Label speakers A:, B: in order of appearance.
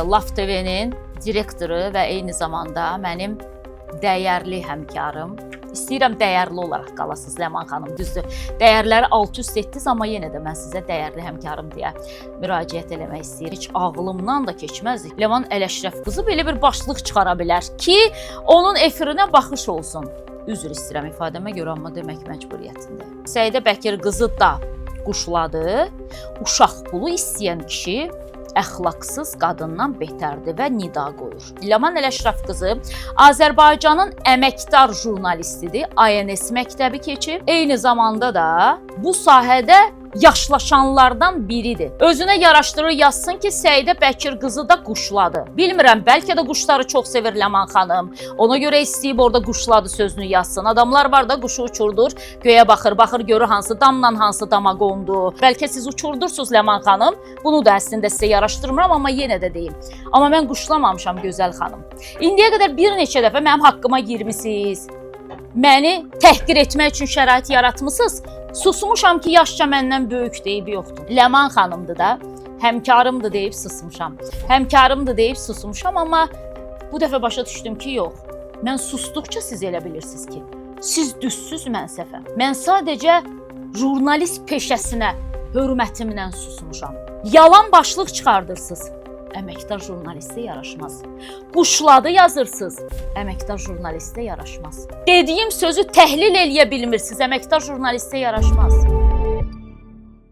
A: Laf TV-nin direktoru və eyni zamanda mənim dəyərli həmkarım. İstəyirəm dəyərli olaraq qalasınız Ləman xanım, düzdür. Dəyərləri alt-üst etdiniz, amma yenə də mən sizə dəyərli həmkarım deyə müraciət eləmək istəyir. Heç ağlımdan da keçməzdi. Ləman Ələşrəf qızı belə bir başlıq çıxara bilər ki, onun efirinə baxış olsun. Üzr istəyirəm ifadəmə görə, amma demək məcburiyyətində. Səidə Bəkir qızı da quşladı. Uşaq pulu istəyən kişi əxlaqsız qadından betərdir və nida qoyur. Ləman Ələşrəf qızı Azərbaycanın əməkdar jurnalistidir. INS məktəbi keçib. Eyni zamanda da bu sahədə yaşlaşanlardan biridir. Özünə yaraşdırır yazsın ki, Səidə Bəkir qızı da quşladı. Bilmirəm, bəlkə də quşları çox sevir Ləman xanım. Ona görə istəyib orada quşladı sözünü yazsın. Adamlar var da quşu uçurdur, göyə baxır, görür hansı damla hansı dama qondu. Bəlkə siz uçurdursunuz Ləman xanım. Bunu da əslində sizə yaraşdırmıram, amma yenə də deyim. Amma mən quşlamamışam gözəl xanım. İndiyə qədər bir neçə dəfə mənim haqqıma girmisiniz. Məni təhqir etmək üçün şərait yaratmısınız. Susmuşam ki, yaşca məndən böyük deyib yoxdur. Ləman xanımdır da, həmkarımdır deyib susmuşam. Həmkarımdır deyib susmuşam, amma bu dəfə başa düşdüm ki, yox. Mən susduqca siz elə bilirsiniz ki, siz düzsüz, mən səhv. Mən sadəcə jurnalist peşəsinə hörmətimlə susmuşam. Yalan başlıq çıxardırsınız. Əməkdar jurnalistə yaraşmaz. Quşladı yazırsınız. Əməkdar jurnalistə yaraşmaz. Dediyim sözü təhlil eləyə bilmirsiniz. Əməkdar jurnalistə yaraşmaz.